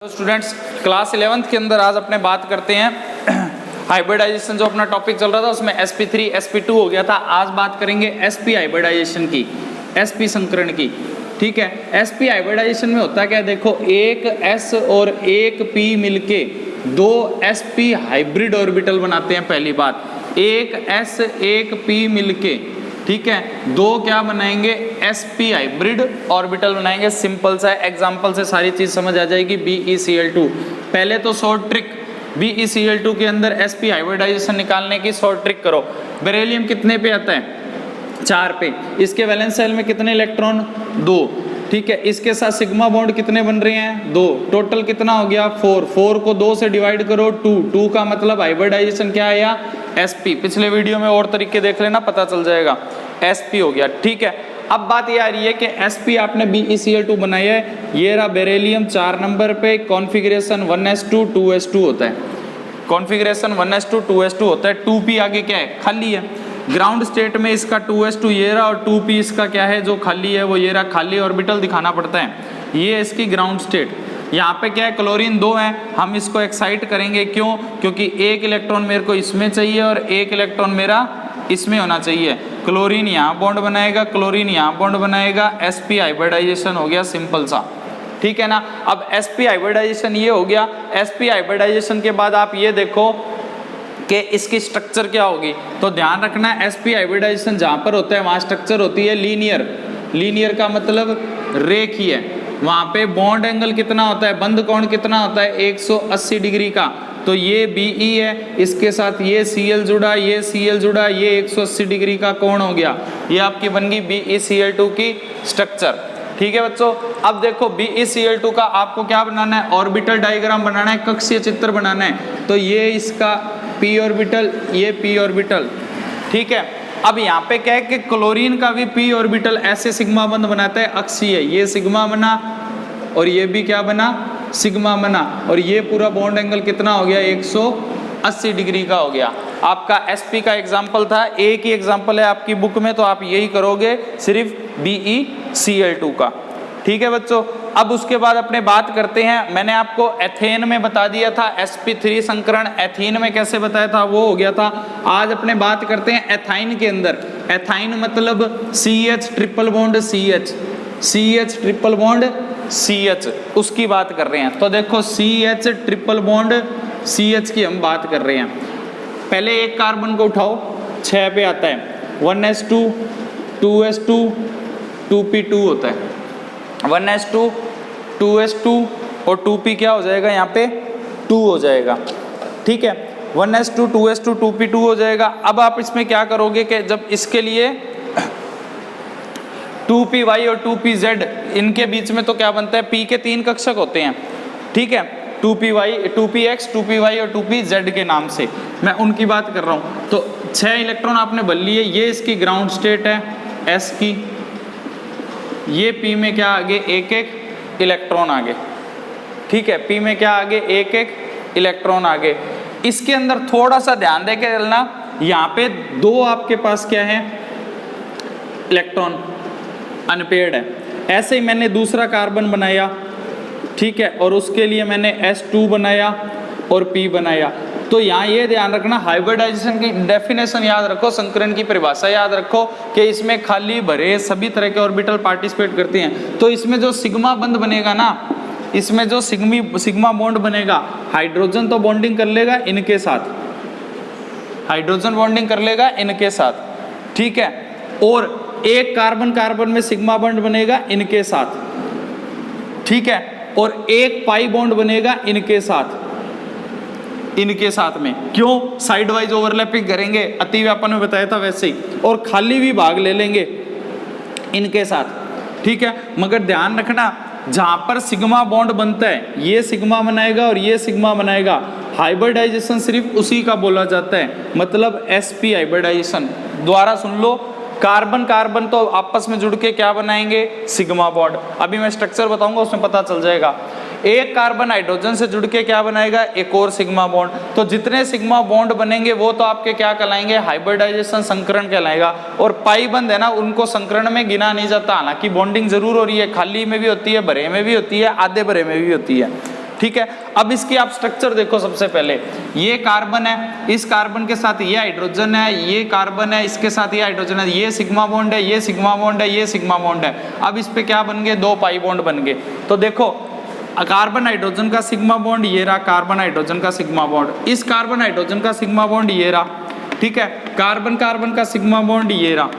Students, class 11th के अंदर आज अपने बात करते हैं हाइब्रिडाइजेशन। जो अपना टॉपिक चल रहा था उसमें sp3 sp2 हो गया था। आज बात करेंगे sp हाइब्रिडाइजेशन की, sp संकरण की। ठीक है, sp हाइब्रिडाइजेशन में होता क्या है, देखो एक s और एक p मिलके दो sp हाइब्रिड ऑर्बिटल बनाते हैं। पहली बात, एक s एक p मिलके, ठीक है, दो क्या बनाएंगे, sp हाइब्रिड ऑर्बिटल बनाएंगे। सिंपल सा एग्जांपल से सारी चीज समझ आ जाएगी। BeCl2, पहले तो शॉर्ट ट्रिक, BeCl2 के अंदर sp हाइब्रिडाइजेशन निकालने की शॉर्ट ट्रिक करो। बेरिलियम कितने पे आता है, 4 पे। इसके वैलेंस शेल में कितने इलेक्ट्रॉन, 2। ठीक है, इसके साथ सिग्मा बॉन्ड कितने बन रहे हैं, 2। टोटल कितना हो गया, 4। 4 को 2 से डिवाइड करो, 2 का मतलब हाइब्रिडाइजेशन क्या आया, sp। पिछले वीडियो में और तरीके देख लेना, पता चल जाएगा, sp हो गया। ठीक है, अब बात ये आ रही है कि sp आपने BeCl2 बनाया है, ये रहा बेरिलियम 4 नंबर पे, कॉन्फ़िगरेशन 1s2 2s2 होता है। कॉन्फ़िगरेशन 1s2 2s2 होता है। 2p आगे क्या है, खाली है। ग्राउंड स्टेट में इसका 2s2 ये रहा, और 2p इसका क्या है, जो खाली है वो ये रहा। खाली ऑर्बिटल दिखाना पड़ता है, ये इसकी ग्राउंड स्टेट। यहाँ पे क्या है, क्लोरीन 2 है, हम इसको एक्साइट करेंगे। क्यों, क्योंकि एक इलेक्ट्रॉन मेरे को इसमें चाहिए और एक इलेक्ट्रॉन मेरा इसमें होना चाहिए। क्लोरीन यहाँ बॉन्ड बनाएगा, क्लोरीन यहाँ बॉन्ड बनाएगा, sp हाइब्रिडाइजेशन हो गया, सिंपल सा। ठीक है ना। अब sp हाइब्रिडाइजेशन ये हो गया। sp हाइब्रिडाइजेशन के बाद आप ये देखो कि इसकी स्ट्रक्चर क्या होगी। तो ध्यान रखना, sp हाइब्रिडाइजेशन जहाँ पर होता है वहाँ स्ट्रक्चर होती है लीनियर। लीनियर का मतलब रेखीय। वहाँ पे बॉन्ड एंगल कितना होता है, बंध कोण कितना होता है, 180 डिग्री का। तो ये BE है, इसके साथ ये Cl जुड़ा, ये Cl जुड़ा, ये 180 डिग्री का कोण हो गया। ये आपकी बन गई BeCl2 की स्ट्रक्चर। ठीक है बच्चों, अब देखो BeCl2 का आपको क्या बनाना है, ऑर्बिटल डायग्राम बनाना है, कक्षीय चित्र बनाना है। तो ये इसका p ऑर्बिटल, ये p ऑर्बिटल। ठीक है, अब यहाँ पे क्या है कि क्लोरीन का भी p ऑर्बिटल ऐसे सिग्मा बंध बनाता है, अक्षीय। ये सिग्मा बना और ये भी क्या बना, सिग्मा बना, और ये पूरा बॉन्ड एंगल कितना हो गया, 180 डिग्री का हो गया। आपका sp का एग्जाम्पल था, एक ही एग्जाम्पल है आपकी बुक में, तो आप यही करोगे सिर्फ BeCl2 का। ठीक है बच्चों, अब उसके बाद अपने बात करते हैं, मैंने आपको एथेन में बता दिया था sp3 संकरण, एथीन में कैसे बताया था वो हो गया था। आज अपने बात करते हैं एथाइन के अंदर। एथाइन मतलब CH triple bond CH, CH triple bond CH, उसकी बात कर रहे हैं। तो देखो CH ट्रिपल बॉन्ड CH की हम बात कर रहे हैं। पहले एक कार्बन को उठाओ, 6 पे आता है, 1s2 2s2 2p2 होता है। 1s2 2s2 और 2p क्या हो जाएगा, यहाँ पे 2 हो जाएगा। ठीक है, 1s2 2s2 2p2 हो जाएगा। अब आप इसमें क्या करोगे कि जब इसके लिए 2py और 2pz, इनके बीच में तो क्या बनता है, p के 3 कक्षक होते हैं। ठीक है, 2py 2px 2py और 2pz के नाम से मैं उनकी बात कर रहा हूँ। तो 6 इलेक्ट्रॉन आपने भर लिए, ये इसकी ग्राउंड स्टेट है s की। ये p में क्या आगे, एक एक इलेक्ट्रॉन आगे। ठीक है, p में क्या आगे, एक एक इलेक्ट्रॉन आगे। इसके अंदर थोड़ा सा ध्यान दे के चलना, यहाँ पे 2 आपके पास क्या है, इलेक्ट्रॉन अनपेयर्ड है। ऐसे ही मैंने दूसरा कार्बन बनाया, ठीक है, और उसके लिए मैंने S2 बनाया और P बनाया। तो यहाँ ये ध्यान रखना, हाइब्रिडाइजेशन की डेफिनेशन याद रखो, संकरण की परिभाषा याद रखो कि इसमें खाली भरे सभी तरह के ऑर्बिटल पार्टिसिपेट करते हैं। तो इसमें जो सिग्मा बंध बनेगा ना, इसमें जो सिग्मा बॉन्ड बनेगा, हाइड्रोजन तो बॉन्डिंग कर लेगा इनके साथ, हाइड्रोजन बॉन्डिंग कर लेगा इनके साथ। ठीक है, और एक कार्बन कार्बन में सिग्मा बॉन्ड बनेगा इनके साथ। ठीक है, और एक पाई बॉन्ड बनेगा इनके साथ, इनके साथ में। क्यों, साइड वाइज ओवरलैपिंग करेंगे, अति व्यापन में बताया था वैसे ही, और खाली भी भाग ले लेंगे इनके साथ। ठीक है, मगर ध्यान रखना, जहां पर सिग्मा बॉन्ड बनता है, ये सिग्मा बनाएगा और ये सिग्मा बनाएगा, हाइब्रिडाइजेशन सिर्फ उसी का बोला जाता है, मतलब sp हाइब्रिडाइजेशन। द्वारा सुन लो, कार्बन कार्बन तो आपस में जुड़ के क्या बनाएंगे, सिग्मा बॉन्ड। अभी मैं स्ट्रक्चर बताऊंगा, उसमें पता चल जाएगा। एक कार्बन हाइड्रोजन से जुड़ के क्या बनाएगा, एक और सिग्मा बॉन्ड। तो जितने सिग्मा बॉन्ड बनेंगे वो तो आपके क्या कहलाएंगे, हाइब्रिडाइजेशन संकरण कहलाएगा। और पाई बंद है ना, उनको संकरण में गिना नहीं जाता। हालांकि बॉन्डिंग जरूर हो रही है, खाली में भी होती है, भरे में भी होती है, आधे भरे में भी होती है। ठीक है। अब इसकी आप स्ट्रक्चर देखो, सबसे पहले ये कार्बन है, इस कार्बन के साथ ये हाइड्रोजन है, ये कार्बन है, इसके साथ ये हाइड्रोजन है, ये सिग्मा बॉन्ड है, ये सिग्मा बॉन्ड है, ये सिग्मा बॉन्ड है। अब इस पे क्या बन गए, 2 पाई बॉन्ड बन गए। तो देखो कार्बन हाइड्रोजन का सिग्मा बॉन्ड ये रहा, कार्बन हाइड्रोजन का सिग्मा बॉन्ड, इस कार्बन हाइड्रोजन का सिग्मा बॉन्ड ये रहा, ठीक है। कार्बन कार्बन का सिग्मा बॉन्ड ये रहा,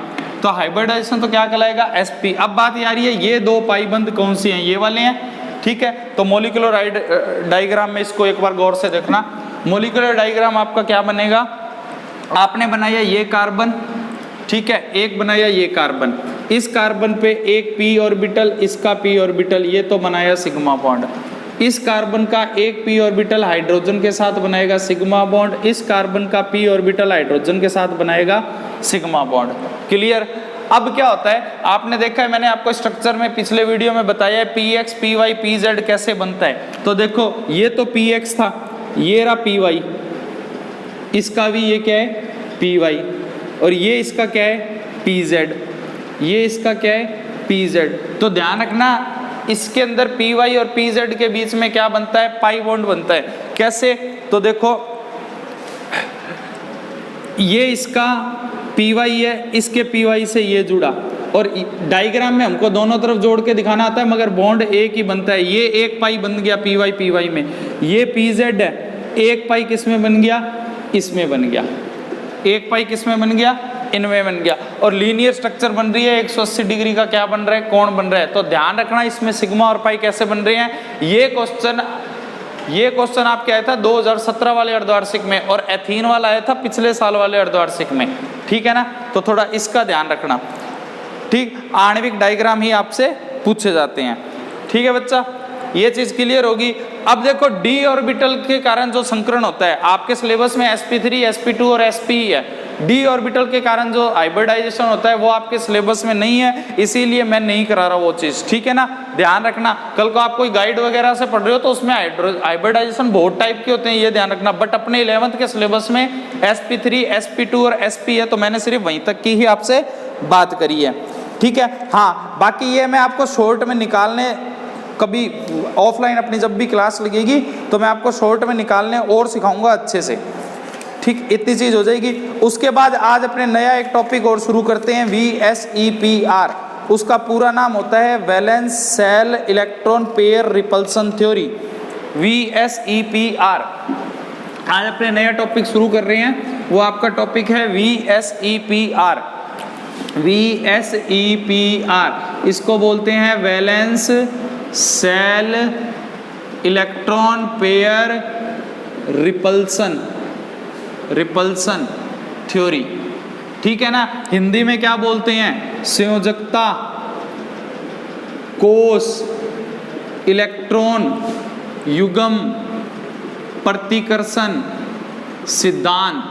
तो हाइब्रिडाइजेशन तो क्या कहलाएगा, sp। अब बात ये आ रही है ये 2 पाई बंद कौन सी हैं, ये वाले हैं, ठीक है। तो मॉलिक्यूलर डायग्राम में इसको एक बार गौर से देखना। मॉलिक्यूलर डायग्राम आपका क्या बनेगा, आपने बनाया ये कार्बन, ठीक है, एक बनाया ये कार्बन, इस कार्बन पे एक p ऑर्बिटल, इसका p ऑर्बिटल, ये तो बनाया सिग्मा बॉन्ड। इस कार्बन का एक p ऑर्बिटल हाइड्रोजन के साथ बनाएगा सिग्मा बॉन्ड, इस कार्बन का p ऑर्बिटल हाइड्रोजन के साथ बनाएगा सिग्मा बॉन्ड। क्लियर। अब क्या होता है, आपने देखा है, मैंने आपको स्ट्रक्चर में पिछले वीडियो में बताया है px py pz कैसे बनता है। तो देखो ये तो px था, ये रहा py, इसका भी ये क्या है py, और ये इसका क्या है pz, ये इसका क्या है pz। तो ध्यान रखना इसके अंदर py और pz के बीच में क्या बनता है, पाई बॉन्ड बनता है। कैसे, तो देखो ये इसका py है, इसके py से ये जुड़ा, और डायग्राम में हमको दोनों तरफ जोड़ के दिखाना आता है, मगर बॉन्ड एक ही बनता है। ये एक पाई बन गया py में, ये pz है, एक पाई किस में बन गया, इसमें बन गया, एक पाई किस में बन गया, इनमें बन गया। और लीनियर स्ट्रक्चर बन रही है, 180 डिग्री का क्या बन रहा है, कोण बन रहा है। तो ध्यान रखना इसमें सिग्मा और पाई कैसे बन रहे हैं। ये क्वेश्चन आपके आया था 2017 वाले अर्धवार्षिक में, और एथीन वाला आया था पिछले साल वाले अर्धवार्षिक में, ठीक है ना। तो थोड़ा इसका ध्यान रखना, ठीक। आणविक डायग्राम ही आपसे पूछे जाते हैं, ठीक है बच्चा, ये चीज क्लियर होगी। अब देखो d ऑर्बिटल के कारण जो संकरण होता है, आपके सिलेबस में sp3 sp2 और sp है। d ऑर्बिटल के कारण जो हाइब्रिडाइजेशन होता है वो आपके सिलेबस में नहीं है, इसीलिए मैं नहीं करा रहा वो चीज, ठीक है ना। ध्यान रखना, कल को आप कोई गाइड वगैरह से पढ़ रहे हो तो उसमें हाइब्रिडाइजेशन बहुत टाइप के होते हैं, ये ध्यान रखना। बट अपने 11th के सिलेबस में sp3 sp2 और sp है, तो मैंने सिर्फ वहीं तक की ही आपसे बात करी है, ठीक है। हाँ, बाकी ये मैं आपको शॉर्ट में निकालने, कभी ऑफलाइन अपनी जब भी क्लास लगेगी तो मैं आपको शॉर्ट में निकालने और सिखाऊंगा अच्छे से, ठीक। इतनी चीज हो जाएगी। उसके बाद आज अपने नया एक टॉपिक और शुरू करते हैं, VSEPR। उसका पूरा नाम होता है valence shell electron pair repulsion theory, VSEPR। आज अपने नया टॉपिक शुरू कर रहे हैं, वो आपका टॉपिक है VSEPR। VSEPR इसको बोलते हैं valence shell electron pair repulsion theory, ठीक है ना। हिंदी में क्या बोलते हैं, संयोजकता कोष इलेक्ट्रॉन युग्म प्रतिकर्षण सिद्धांत,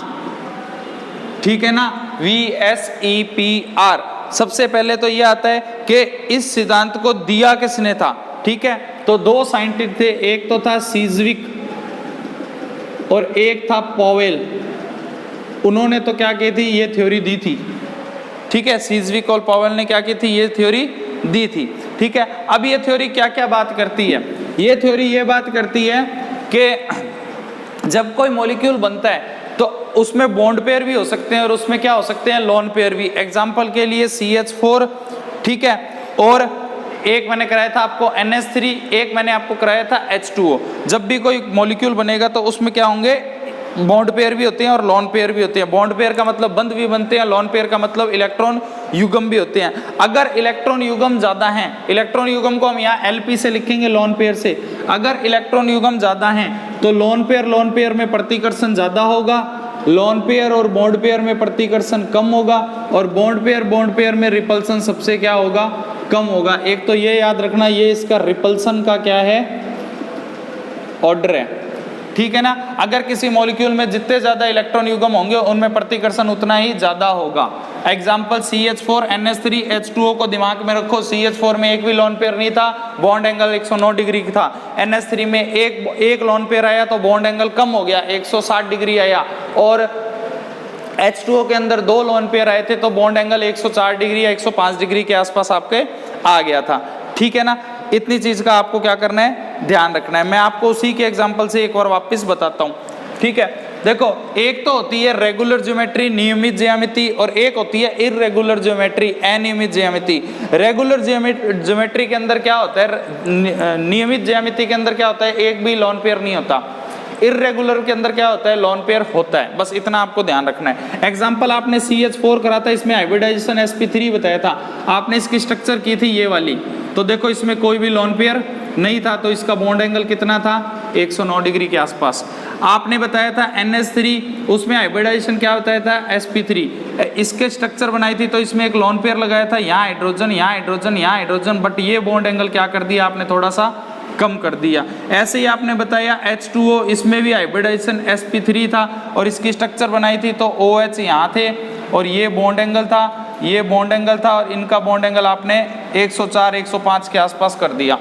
ठीक है ना। VSEPR सबसे पहले तो ये आता है कि इस सिद्धांत को दिया किसने था, ठीक है। तो 2 साइंटिस्ट थे, एक तो था सीज़विक और एक था पॉवेल। उन्होंने तो क्या की थी, ये थ्योरी दी थी, ठीक है। सीज़विक और पॉवेल ने क्या की थी, ये थ्योरी दी थी, ठीक है। अब ये थ्योरी क्या क्या बात करती है, ये थ्योरी ये बात करती है कि जब कोई मॉलिक्यूल बनता है तो उसमें बॉन्ड पेयर भी हो सकते हैं और उसमें क्या हो सकते हैं, लोन पेयर भी। एग्जाम्पल के लिए CH4, ठीक है, और एक मैंने कराया था आपको NH3, एक मैंने आपको कराया था H2O। जब भी कोई मॉलिक्यूल बनेगा तो उसमें क्या होंगे, बॉन्ड पेयर भी होते हैं और लोन पेयर भी होते हैं। बॉन्ड पेयर का मतलब बंध भी बनते हैं, लोन पेयर का मतलब इलेक्ट्रॉन युग्म भी होते हैं। अगर इलेक्ट्रॉन युग्म ज्यादा हैं, इलेक्ट्रॉन युग्म को हम यहाँ LP से लिखेंगे लोन पेयर से, अगर इलेक्ट्रॉन युग्म ज्यादा हैं तो लोन पेयर में प्रतिकर्षण ज्यादा होगा, लोन पेयर और बॉन्ड पेयर में प्रतिकर्षण कम होगा, और बॉन्ड पेयर में रिपल्सन सबसे क्या होगा, कम होगा। एक तो ये याद रखना, ये इसका रिपल्सन का क्या है, ऑर्डर है, ठीक है ना। अगर किसी मॉलिक्यूल में जितने ज्यादा इलेक्ट्रॉन युग्म होंगे उनमें प्रतिकर्षण उतना ही ज्यादा होगा। एग्जाम्पल CH4 NH3 H2O को दिमाग में रखो। CH4 में एक भी लोन पेयर नहीं था, बॉन्ड एंगल 109 डिग्री था। NH3 में एक लोन पेयर आया तो बॉन्ड एंगल कम हो गया, 160 डिग्री आया। और H2O के अंदर 2 लोन पेयर आए थे तो बॉन्ड एंगल 104 डिग्री या 105 डिग्री के आसपास आपके आ गया था, ठीक है ना। इतनी चीज का आपको क्या करना है, ध्यान रखना है। मैं आपको उसी के एग्जांपल से एक बार वापस बताता हूं, ठीक है। देखो, एक तो होती है रेगुलर ज्योमेट्री, नियमित ज्यामिति, और एक होती है इर्रेगुलर ज्योमेट्री, अनियमित ज्यामिति। रेगुलर ज्योमेट्री के अंदर क्या होता है, नियमित ज्यामिति के अंदर क्या होता है, एक भी लोन पेयर नहीं होता। इर्रेगुलर के अंदर क्या होता है, लोन पेयर होता है। बस इतना आपको ध्यान रखना है। एग्जांपल आपने CH4 करा था, इसमें हाइब्रिडाइजेशन sp3 बताया था, आपने इसकी स्ट्रक्चर की थी ये वाली, तो देखो इसमें कोई भी लोन पेयर नहीं था, तो इसका बॉन्ड एंगल कितना था, 109 डिग्री के आसपास। आपने बताया था NH3, उसमें हाइब्रिडाइजेशन क्या बताया था, sp3, इसके स्ट्रक्चर बनाई थी, तो इसमें एक लोन पेयर लगाया था, यहाँ हाइड्रोजन, यहाँ हाइड्रोजन, यहाँ हाइड्रोजन, बट ये बॉन्ड एंगल क्या कर दिया आपने, थोड़ा सा कम कर दिया। ऐसे ही आपने बताया H2O, इसमें भी हाइब्रिडाइजेशन sp3 था और इसकी स्ट्रक्चर बनाई थी, तो OH यहाँ थे और ये बॉन्ड एंगल था, ये बॉन्ड एंगल था, और इनका बॉन्ड एंगल आपने 104 105 के आसपास कर दिया।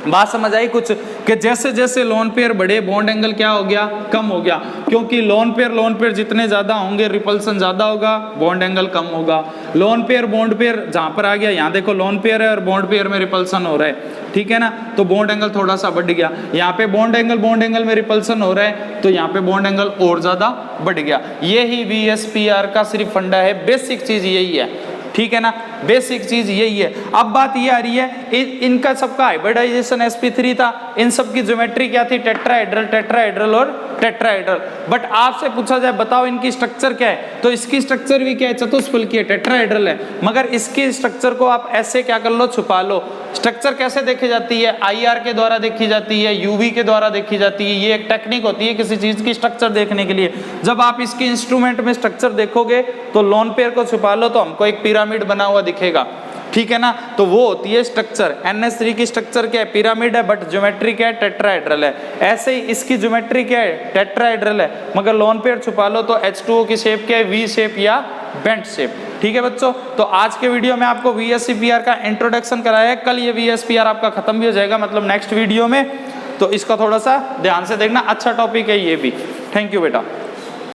बात समझ आई कुछ, कि जैसे जैसे लोन पेयर बढ़े बॉन्ड एंगल क्या हो गया, कम हो गया, क्योंकि लोन पेयर जितने ज्यादा होंगे रिपल्सन ज्यादा होगा, बॉन्ड एंगल कम होगा। लोन पेयर बॉन्ड पेयर जहां पर आ गया, यहाँ देखो लोन पेयर है और बॉन्ड पेयर में रिपल्सन हो रहा है, ठीक है ना, तो बॉन्ड एंगल थोड़ा सा बढ़ गया। यहाँ पे बॉन्ड एंगल में रिपल्सन हो रहा है, तो यहाँ पे बॉन्ड एंगल और ज्यादा बढ़ गया। यही VSPR का सिर्फ फंडा है, बेसिक चीज यही है, ठीक है ना, बेसिक चीज यही है। अब बात ये आ रही है, इनका सबका हाइब्रिडाइजेशन sp3 था, इन सब की ज्योमेट्री क्या थी, टेट्राहेड्रल और टेट्राहेड्रल। बट आपसे पूछा जाए बताओ इनकी स्ट्रक्चर क्या है, तो इसकी स्ट्रक्चर भी क्या है, चतुष्फलकीय टेट्राहेड्रल है, मगर इसकी स्ट्रक्चर को आप ऐसे क्या कर लो, छुपा लो। स्ट्रक्चर कैसे देखी जाती है, IR के द्वारा देखी जाती है, UV के द्वारा देखी जाती है, ये एक टेक्निक होती है किसी चीज की स्ट्रक्चर देखने के लिए। जब आप इसके इंस्ट्रूमेंट में स्ट्रक्चर देखोगे तो लोन पेयर को छुपा लो तो हमको एक पिरामिड बना हुआ दिखेगा, ठीक है ना, तो वो होती है स्ट्रक्चर। NH3 की स्ट्रक्चर क्या है, पिरामिड है, बट ज्योमेट्री क्या है, टेट्राहेड्रल है। ऐसे ही इसकी ज्योमेट्री क्या है, टेट्राहेड्रल है, मगर लोन पेयर छुपा लो तो H2O की शेप क्या है, V शेप या बेंट शेप, ठीक है बच्चों। तो आज के वीडियो में आपको VSPR का इंट्रोडक्शन कराया है, कल ये VSPR आपका खत्म भी हो जाएगा, मतलब नेक्स्ट वीडियो में, तो इसका थोड़ा सा ध्यान से देखना, अच्छा टॉपिक है ये भी। थैंक यू बेटा।